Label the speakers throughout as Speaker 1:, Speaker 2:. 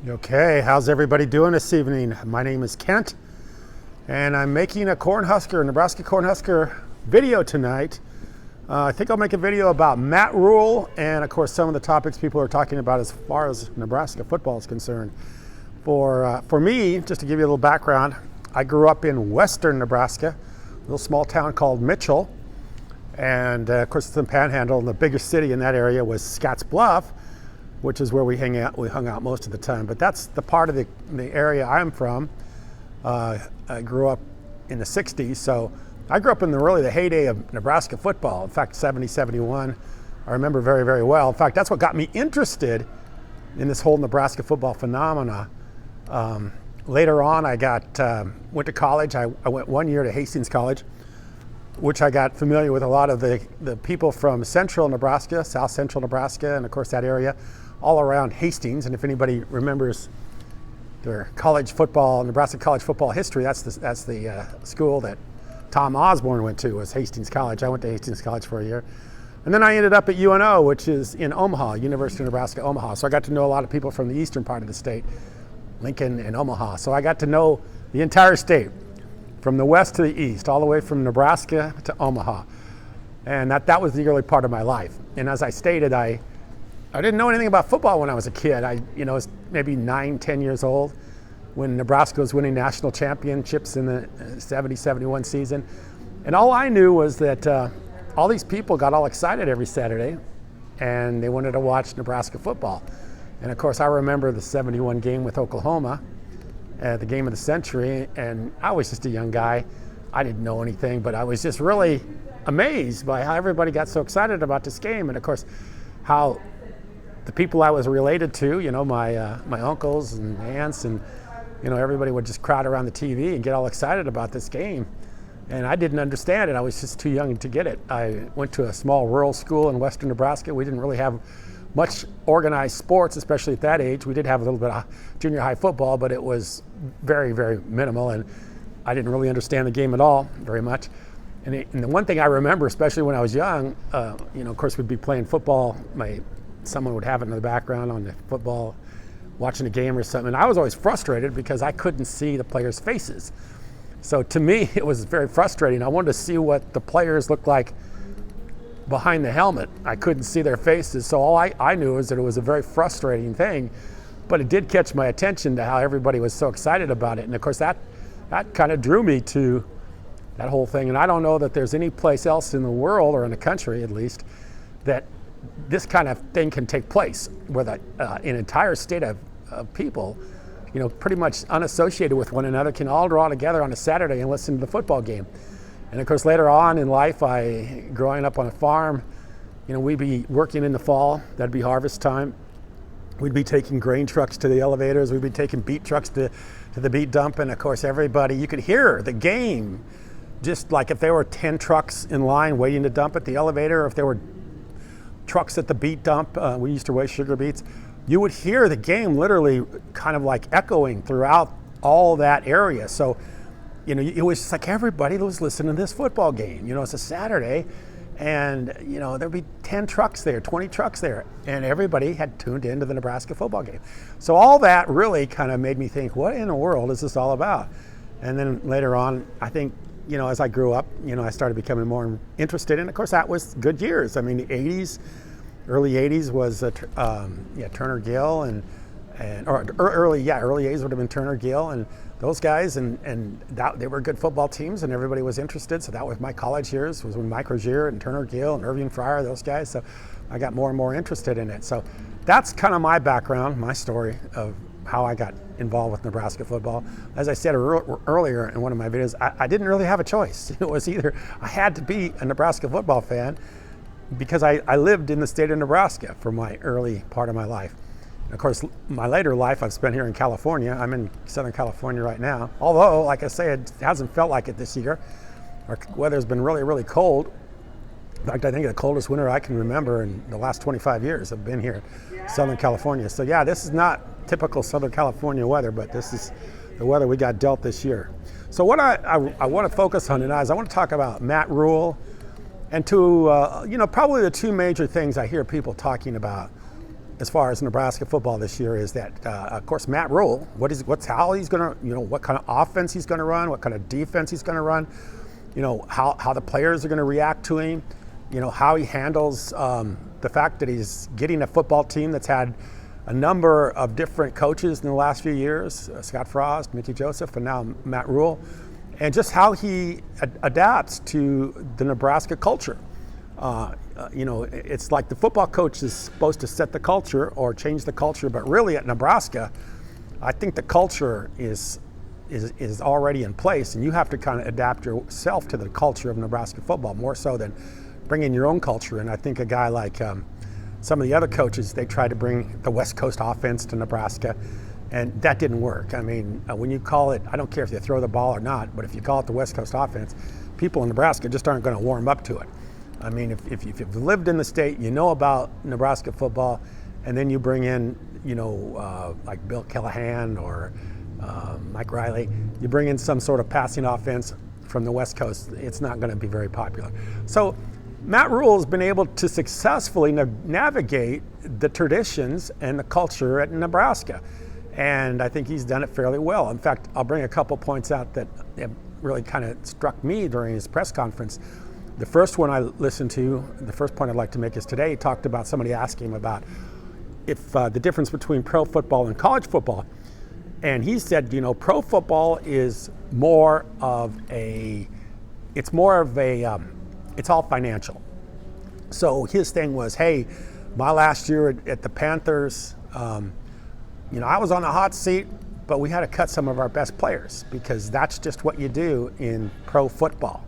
Speaker 1: Okay, how's everybody doing this evening? My name is Kent, and I'm making a Nebraska Cornhusker video tonight. I think I'll make a video about Matt Rhule and, of course, some of the topics people are talking about as far as Nebraska football is concerned. For me, just to give you a little background, I grew up in western Nebraska, a little small town called Mitchell, and of course it's in Panhandle, and the biggest city in that area was Scotts Bluff, which is where we hung out most of the time. But that's the part of the area I'm from. I grew up in the 60s, so I grew up in the heyday of Nebraska football. In fact, 70, 71, I remember very, very well. In fact, that's what got me interested in this whole Nebraska football phenomena. Later on, I went to college. I went 1 year to Hastings College, which I got familiar with a lot of the people from central Nebraska, south central Nebraska, and of course that area, all around Hastings. And if anybody remembers their college football, Nebraska college football history, that's the school that Tom Osborne went to, was Hastings College. I went to Hastings College for a year. And then I ended up at UNO, which is in Omaha, University of Nebraska, Omaha. So I got to know a lot of people from the eastern part of the state, Lincoln and Omaha. So I got to know the entire state, from the west to the east, all the way from Nebraska to Omaha. And that was the early part of my life. And as I stated, I didn't know anything about football when I was a kid. I was maybe 9, 10 years old when Nebraska was winning national championships in the 70, 71 season. And all I knew was that all these people got all excited every Saturday and they wanted to watch Nebraska football. And of course, I remember the 71 game with Oklahoma, the game of the century, and I was just a young guy. I didn't know anything, but I was just really amazed by how everybody got so excited about this game. And of course, how the people I was related to, my uncles and aunts, and everybody would just crowd around the TV and get all excited about this game. And I didn't understand it. I was just too young to get it. I went to a small rural school in western Nebraska. We didn't really have much organized sports, especially at that age. We did have a little bit of junior high football, but it was very, very minimal, and I didn't really understand the game at all very much. And the one thing I remember, especially when I was young, of course, we'd be playing football. Someone would have it in the background on the football, watching a game or something. And I was always frustrated because I couldn't see the players' faces. So to me, it was very frustrating. I wanted to see what the players looked like behind the helmet. I couldn't see their faces. So all I knew was that it was a very frustrating thing. But it did catch my attention to how everybody was so excited about it. And of course, that kind of drew me to that whole thing. And I don't know that there's any place else in the world, or in the country at least, that this kind of thing can take place, where an entire state of people, pretty much unassociated with one another, can all draw together on a Saturday and listen to the football game. And of course, later on in life, growing up on a farm, we'd be working in the fall. That'd be harvest time. We'd be taking grain trucks to the elevators. We'd be taking beet trucks to the beet dump. And of course, everybody, you could hear the game, just like if there were 10 trucks in line waiting to dump at the elevator, or if there were trucks at the beet dump, we used to raise sugar beets, you would hear the game literally kind of like echoing throughout all that area. So, it was just like everybody was listening to this football game. It's a Saturday, and, there'd be 10 trucks there, 20 trucks there, and everybody had tuned into the Nebraska football game. So all that really kind of made me think, what in the world is this all about? And then later on, I think, as I grew up, I started becoming more interested. And of course, that was good years. I mean, the 80s, early 80s was Turner Gill, early 80s would have been Turner Gill and those guys, and they were good football teams, and everybody was interested. So that was my college years, was when Mike Rozier and Turner Gill and Irving Fryer, those guys. So I got more and more interested in it. So that's kind of my background, my story of how I got involved with Nebraska football. As I said earlier in one of my videos, I didn't really have a choice. It was either I had to be a Nebraska football fan, because I lived in the state of Nebraska for my early part of my life. And of course, my later life I've spent here in California. I'm in Southern California right now. Although, like I say, it hasn't felt like it this year. Our weather's been really, really cold. In fact, I think the coldest winter I can remember in the last 25 years I've been here in Southern California. So yeah, this is not typical Southern California weather, but this is the weather we got dealt this year. So what I want to focus on tonight is I want to talk about Matt Rhule, and probably the two major things I hear people talking about as far as Nebraska football this year is that, of course, Matt Rhule, how he's going to, what kind of offense he's going to run, what kind of defense he's going to run, how the players are going to react to him, how he handles the fact that he's getting a football team that's had a number of different coaches in the last few years, Scott Frost, Mickey Joseph, and now Matt Rhule, and just how he adapts to the Nebraska culture. It's like the football coach is supposed to set the culture or change the culture, but really at Nebraska, I think the culture is already in place, and you have to kind of adapt yourself to the culture of Nebraska football more so than bringing your own culture. And I think a guy like some of the other coaches, they tried to bring the West Coast offense to Nebraska, and that didn't work. I mean, when you call it, I don't care if you throw the ball or not, but if you call it the West Coast offense, people in Nebraska just aren't going to warm up to it. I mean, if you've lived in the state, you know about Nebraska football, and then you bring in, like Bill Callahan or Mike Riley, you bring in some sort of passing offense from the West Coast, it's not going to be very popular. So Matt Rhule has been able to successfully navigate the traditions and the culture at Nebraska, and I think he's done it fairly well. In fact, I'll bring a couple points out that really kind of struck me during his press conference. The first one I listened to, the first point I'd like to make is today he talked about somebody asking him about if the difference between pro football and college football. And he said, pro football is more of it's all financial. So his thing was, hey, my last year at the Panthers, I was on the hot seat, but we had to cut some of our best players because that's just what you do in pro football.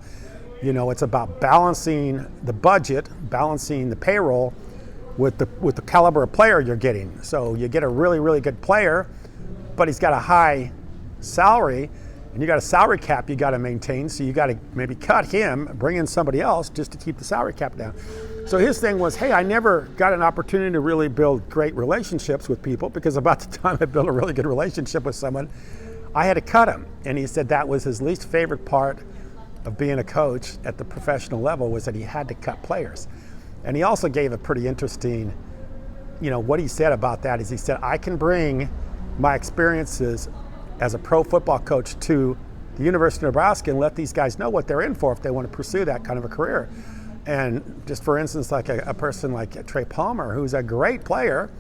Speaker 1: It's about balancing the budget, balancing the payroll with the caliber of player you're getting. So you get a really, really good player, but he's got a high salary, and you got a salary cap you got to maintain. So you got to maybe cut him, bring in somebody else just to keep the salary cap down. So his thing was, hey, I never got an opportunity to really build great relationships with people because about the time I built a really good relationship with someone, I had to cut him. And he said that was his least favorite part of being a coach at the professional level was that he had to cut players. And he also gave a pretty interesting, what he said about that is he said, I can bring my experiences as a pro football coach to the University of Nebraska and let these guys know what they're in for if they want to pursue that kind of a career. And just for instance, like a person like Trey Palmer, who's a great player,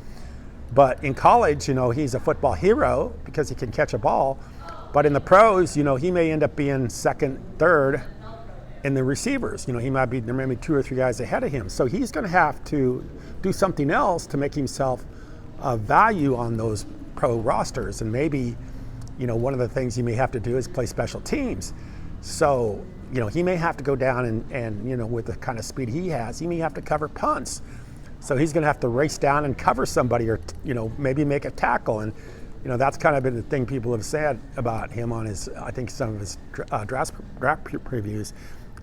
Speaker 1: but in college, he's a football hero because he can catch a ball. But in the pros, he may end up being second, third in the receivers. There may be 2 or 3 guys ahead of him. So he's going to have to do something else to make himself a value on those pro rosters. And maybe, one of the things he may have to do is play special teams. So, he may have to go down and with the kind of speed he has, he may have to cover punts. So he's going to have to race down and cover somebody or, maybe make a tackle. And, that's kind of been the thing people have said about him on I think some of his draft previews,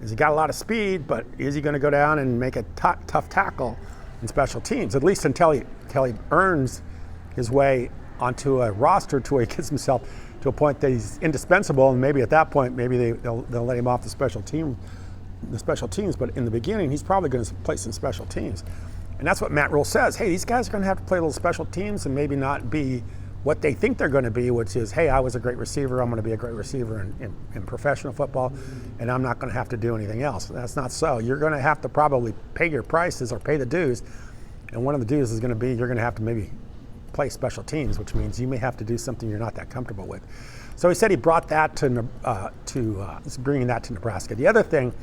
Speaker 1: is he got a lot of speed, but is he going to go down and make a tough tackle in special teams, at least until he earns his way onto a roster to where he gets himself to a point that he's indispensable, and maybe at that point, maybe they'll let him off the special teams. But in the beginning, he's probably going to play some special teams. And that's what Matt Rhule says. Hey, these guys are going to have to play a little special teams and maybe not be what they think they're going to be, which is, hey, I was a great receiver, I'm going to be a great receiver in professional football, and I'm not going to have to do anything else. That's not so. You're going to have to probably pay your prices or pay the dues, and one of the dues is going to be you're going to have to maybe play special teams, which means you may have to do something you're not that comfortable with. So he said he brought that bringing that to Nebraska. The other thing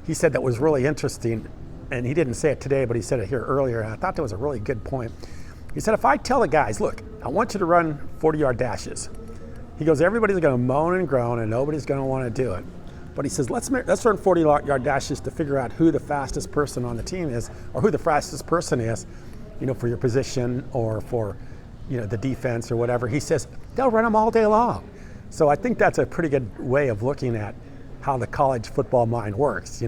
Speaker 1: he said that was really interesting, and he didn't say it today, but he said it here earlier, and I thought that was a really good point. He said, if I tell the guys, look, I want you to run 40-yard dashes, he goes, everybody's going to moan and groan and nobody's going to want to do it. But he says, let's run 40-yard dashes to figure out who the fastest person on the team is, or who the fastest person is, for your position or for, the defense or whatever. He says, they'll run them all day long. So I think that's a pretty good way of looking at how the college football mind works.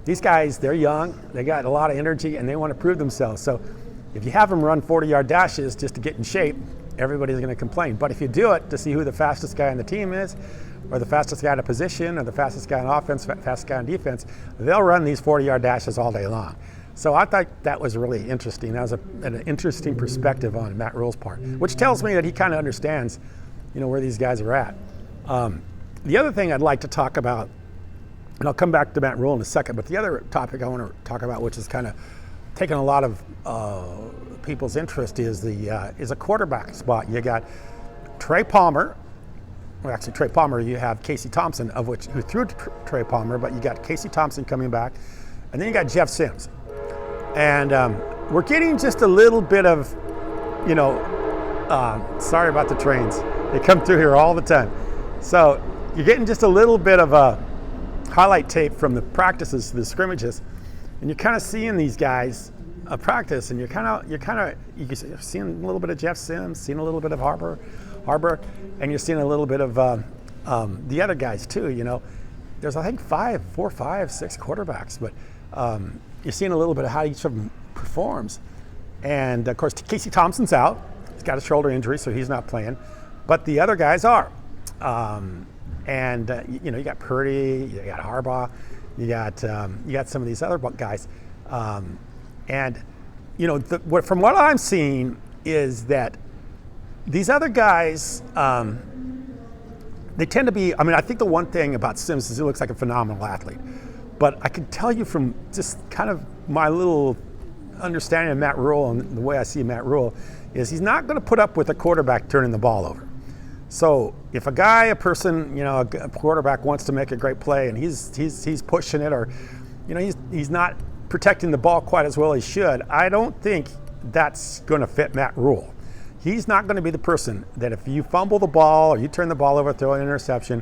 Speaker 1: These guys, they're young, they got a lot of energy, and they want to prove themselves. So if you have them run 40-yard dashes just to get in shape, everybody's going to complain. But if you do it to see who the fastest guy on the team is, or the fastest guy in a position, or the fastest guy on offense, fastest guy on defense, they'll run these 40-yard dashes all day long. So I thought that was really interesting. That was an interesting perspective on Matt Rhule's part, which tells me that he kind of understands, where these guys are at. The other thing I'd like to talk about, and I'll come back to Matt Rhule in a second, but the other topic I want to talk about, which is kind of taken a lot of people's interest, is a quarterback spot. You got Trey Palmer. Well, actually, Trey Palmer. You have Casey Thompson, who threw Trey Palmer, but you got Casey Thompson coming back, and then you got Jeff Sims. And we're getting just a little bit of, sorry about the trains. They come through here all the time. So you're getting just a little bit of a highlight tape from the practices, the scrimmages, and you're kind of seeing these guys practice, and you're seeing a little bit of Jeff Sims, seeing a little bit of Harbor, and you're seeing a little bit of the other guys too. There's I think 4, 5, 6 quarterbacks, but you're seeing a little bit of how each of them performs. And of course, Casey Thompson's out; he's got a shoulder injury, so he's not playing. But the other guys are. You got Purdy, you got Harbaugh, you got some of these other guys, from what I'm seeing is that these other guys, they tend to be. I think the one thing about Sims is he looks like a phenomenal athlete, but I can tell you from just kind of my little understanding of Matt Rhule and the way I see Matt Rhule is he's not going to put up with a quarterback turning the ball over. So if a quarterback wants to make a great play and he's pushing it, or he's not protecting the ball quite as well as he should, I don't think that's going to fit Matt Rhule. He's not going to be the person that if you fumble the ball or you turn the ball over, throw an interception,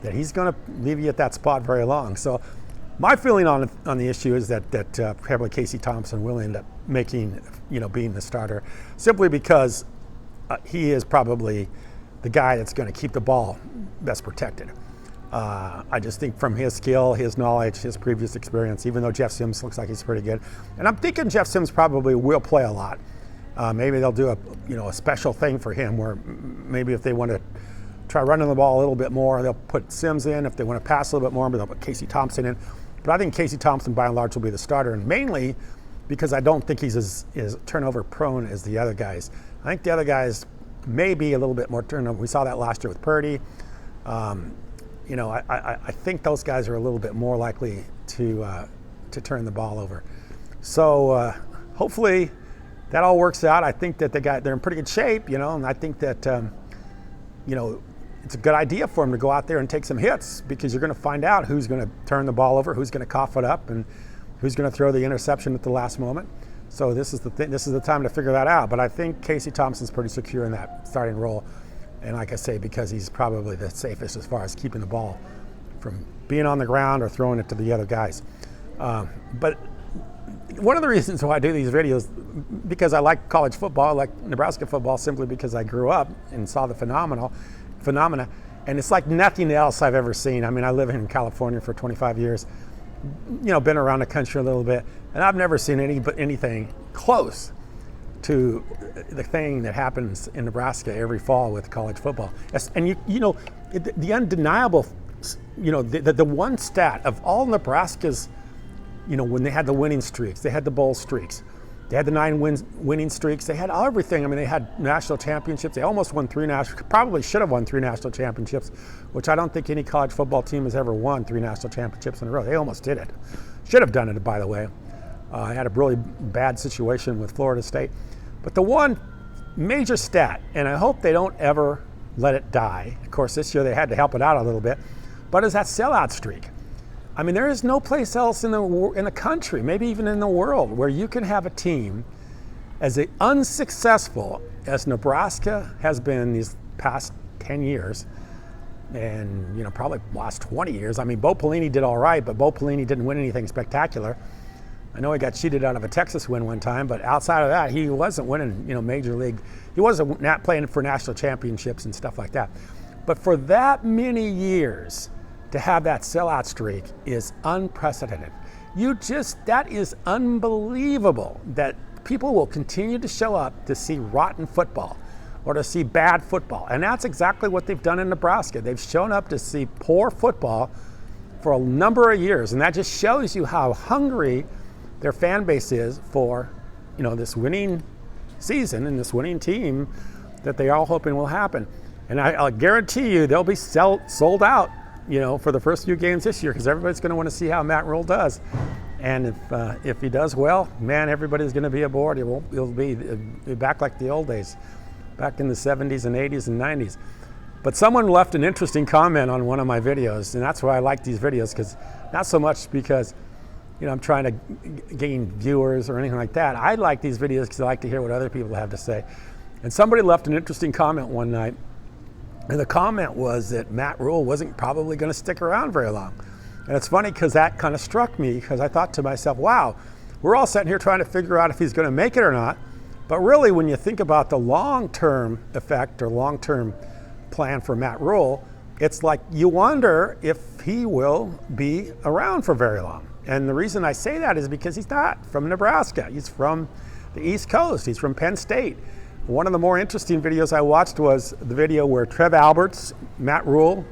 Speaker 1: that he's going to leave you at that spot very long. So my feeling on the issue is that probably Casey Thompson will end up being the starter, simply because he is probably the guy that's going to keep the ball best protected. I just think from his skill, his knowledge, his previous experience, even though Jeff Sims looks like he's pretty good, and I'm thinking Jeff Sims probably will play a lot. Maybe they'll do a special thing for him, where maybe if they want to try running the ball a little bit more, they'll put Sims in. If they want to pass a little bit more, they'll put Casey Thompson in. But I think Casey Thompson, by and large, will be the starter, and mainly because I don't think he's as turnover prone as the other guys. I think the other guys may be a little bit more turnover. We saw that last year with Purdy. I think those guys are a little bit more likely to turn the ball over. So hopefully that all works out. I think that they're in pretty good shape, and I think that it's a good idea for them to go out there and take some hits, because you're going to find out who's going to turn the ball over, who's going to cough it up, and who's going to throw the interception at the last moment. So this is the time to figure that out. But I think Casey Thompson's pretty secure in that starting role. And like I say, because he's probably the safest as far as keeping the ball from being on the ground or throwing it to the other guys. But one of the reasons why I do these videos, because I like college football, I like Nebraska football, simply because I grew up and saw the phenomena. And it's like nothing else I've ever seen. I live in California for 25 years. Been around the country a little bit, and I've never seen anything close to the thing that happens in Nebraska every fall with college football. And the undeniable, the one stat of all Nebraska's, when they had the winning streaks, they had the bowl streaks, they had the 9 winning streaks, they had everything. They had national championships. They almost won 3 probably should have won 3 national championships, which I don't think any college football team has ever won 3 national championships in a row. They almost did it. Should have done it, by the way. I had a really bad situation with Florida State. But the one major stat, and I hope they don't ever let it die. Of course, this year they had to help it out a little bit, but is that sellout streak. There is no place else in the country, maybe even in the world, where you can have a team as unsuccessful as Nebraska has been these past 10 years, and probably last 20 years. Bo Pelini did all right, but Bo Pelini didn't win anything spectacular. I know he got cheated out of a Texas win one time, but outside of that, he wasn't winning, major league. He wasn't playing for national championships and stuff like that. But for that many years, to have that sellout streak is unprecedented. That is unbelievable that people will continue to show up to see rotten football or to see bad football. And that's exactly what they've done in Nebraska. They've shown up to see poor football for a number of years. And that just shows you how hungry their fan base is for, this winning season and this winning team that they all hoping will happen. And I'll guarantee you they'll be sold out, for the first few games this year, because everybody's going to want to see how Matt Rhule does. And if he does well, man, everybody's going to be aboard. It'll be back like the old days, back in the 70s and 80s and 90s. But someone left an interesting comment on one of my videos, and that's why I like these videos, because not so much because I'm trying to gain viewers or anything like that. I like these videos because I like to hear what other people have to say. And somebody left an interesting comment one night, and the comment was that Matt Rhule wasn't probably going to stick around very long. And it's funny because that kind of struck me, because I thought to myself, wow, we're all sitting here trying to figure out if he's going to make it or not. But really, when you think about the long-term effect or long-term plan for Matt Rhule, it's like you wonder if he will be around for very long. And the reason I say that is because he's not from Nebraska. He's from the East Coast. He's from Penn State. One of the more interesting videos I watched was the video where Trev Alberts, Matt Rhule,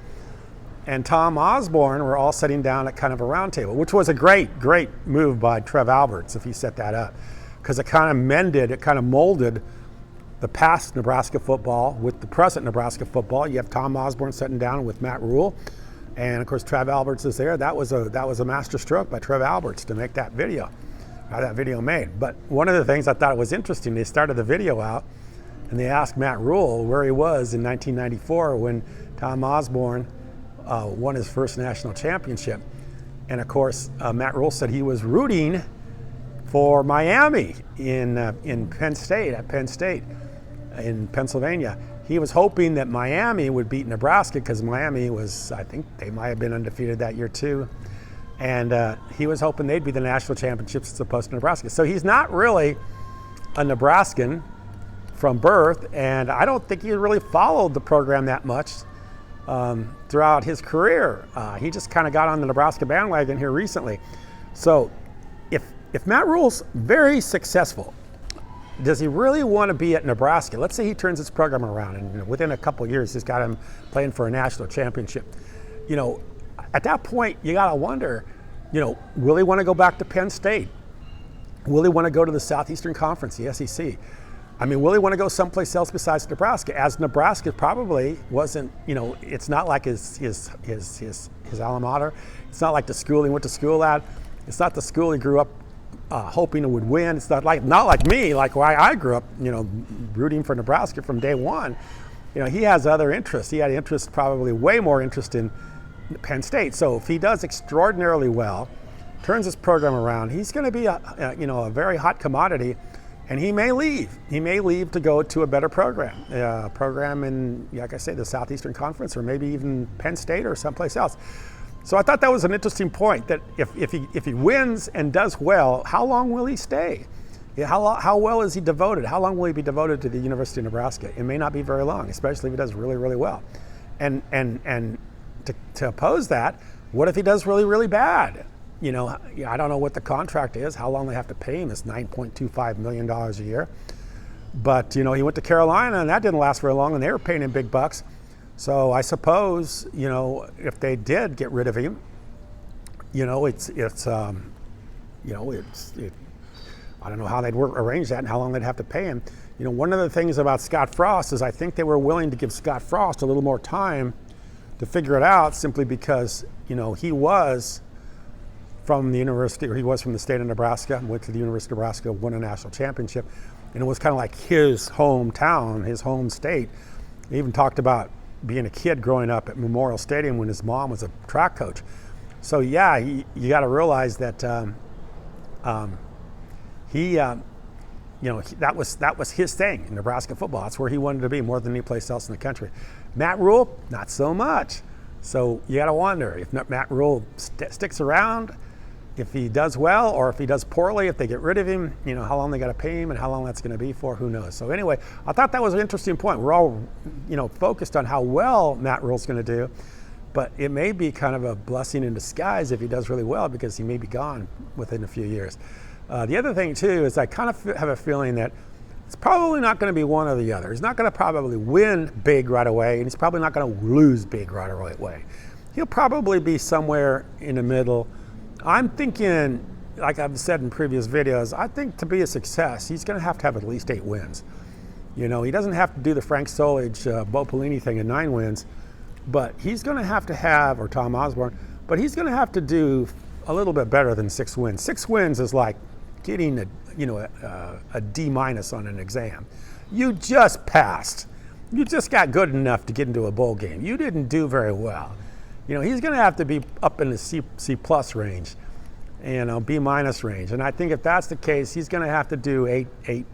Speaker 1: and Tom Osborne were all sitting down at kind of a round table, which was a great move by Trev Alberts if he set that up, because it kind of molded the past Nebraska football with the present Nebraska football. You have Tom Osborne sitting down with Matt Rhule, and of course Trev Alberts is there. That was a master stroke by Trev Alberts to make that video, how that video made. But one of the things I thought was interesting, they started the video out and they asked Matt Rhule where he was in 1994 when Tom Osborne won his first national championship. And of course, Matt Rhule said he was rooting for Miami in Penn State, at Penn State in Pennsylvania. He was hoping that Miami would beat Nebraska, because Miami was, I think they might have been undefeated that year too. And he was hoping they'd be the national championships as opposed to Nebraska. So he's not really a Nebraskan from birth, and I don't think he really followed the program that much throughout his career. He just kind of got on the Nebraska bandwagon here recently. So if Matt Rhule's very successful, does he really want to be at Nebraska? Let's say he turns his program around, and within a couple of years he's got him playing for a national championship. At that point you got to wonder, will he want to go back to Penn State? Will he want to go to the Southeastern Conference, the SEC? I mean, will he want to go someplace else besides Nebraska? As Nebraska probably wasn't, it's not like his alma mater. It's not like the school he went to school at. It's not the school he grew up hoping it would win. It's not like me, like why I grew up, rooting for Nebraska from day one. He has other interests. He had interest, probably way more interest in Penn State. So if he does extraordinarily well, turns his program around, he's going to be a very hot commodity. And he may leave. He may leave to go to a better program in, like I say, the Southeastern Conference, or maybe even Penn State or someplace else. So I thought that was an interesting point, that if he wins and does well, how long will he stay? How well is he devoted? How long will he be devoted to the University of Nebraska? It may not be very long, especially if he does really, really well. And to oppose that, what if he does really, really bad? I don't know what the contract is, how long they have to pay him. It's $9.25 million a year. But, he went to Carolina, and that didn't last very long, and they were paying him big bucks. So I suppose, if they did get rid of him, I don't know how they'd arrange that and how long they'd have to pay him. One of the things about Scott Frost is I think they were willing to give Scott Frost a little more time to figure it out, simply because, he was from the university, or he was from the state of Nebraska, went to the University of Nebraska, won a national championship, and it was kind of like his hometown, his home state. He even talked about being a kid growing up at Memorial Stadium when his mom was a track coach. So yeah, you got to realize that that was his thing in Nebraska football. That's where he wanted to be more than any place else in the country. Matt Rhule, not so much. So you got to wonder if Matt Rhule sticks around, if he does well, or if he does poorly, if they get rid of him, how long they got to pay him and how long that's going to be for, who knows. So anyway, I thought that was an interesting point. We're all, focused on how well Matt Rhule's going to do, but it may be kind of a blessing in disguise if he does really well, because he may be gone within a few years. The other thing too is I kind of have a feeling that it's probably not going to be one or the other. He's not going to probably win big right away, and he's probably not going to lose big right away. He'll probably be somewhere in the middle. I'm thinking like I've said in previous videos, I think to be a success, he's going to have at least 8 wins. You know, he doesn't have to do the Frank Solich, Bo Pelini thing in 9 wins, but he's going to have, or Tom Osborne, but he's going to have to do a little bit better than 6 wins. 6 wins is like getting a D- on an exam. You just passed. You just got good enough to get into a bowl game. You didn't do very well. You know, he's going to have to be up in the C plus range, B minus range. And I think if that's the case, he's going to have to do 8,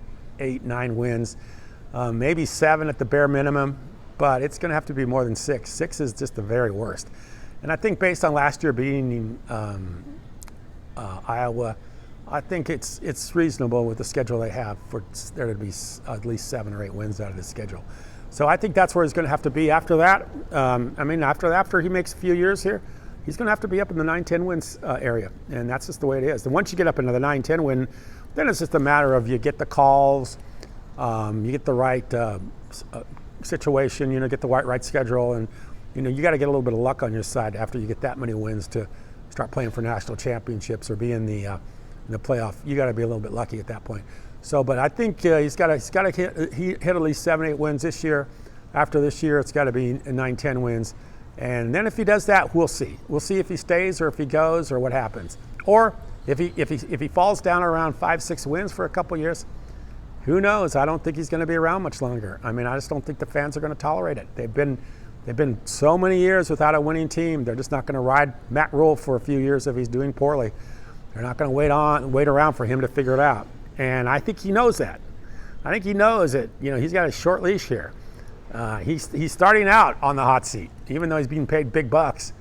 Speaker 1: 9 wins, maybe 7 at the bare minimum, but it's going to have to be more than 6. 6 is just the very worst. And I think based on last year beating Iowa, I think it's reasonable with the schedule they have for there to be at least 7 or 8 wins out of this schedule. So I think that's where he's going to have to be after that. After he makes a few years here, he's going to have to be up in the 9-10 wins area, and that's just the way it is. And once you get up into the 9-10 win, then it's just a matter of you get the calls, you get the right situation, get the right schedule, and you got to get a little bit of luck on your side after you get that many wins to start playing for national championships or be in the playoff. You got to be a little bit lucky at that point. So, but I think he's got to hit at least 7, 8 wins this year. After this year, it's got to be 9, 10 wins. And then if he does that, we'll see. We'll see if he stays or if he goes or what happens. Or if he falls down around 5, 6 wins for a couple years, who knows? I don't think he's going to be around much longer. I mean, I just don't think the fans are going to tolerate it. They've been so many years without a winning team. They're just not going to ride Matt Rhule for a few years if he's doing poorly. They're not going to wait around for him to figure it out. And I think he knows that. I think he knows that, he's got a short leash here. He's starting out on the hot seat, even though he's being paid big bucks.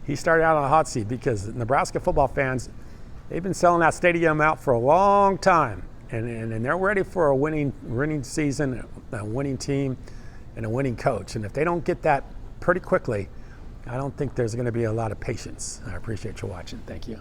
Speaker 1: He started out on the hot seat because Nebraska football fans, they've been selling that stadium out for a long time, and they're ready for a winning season, a winning team, and a winning coach. And if they don't get that pretty quickly, I don't think there's going to be a lot of patience. I appreciate you watching. Thank you.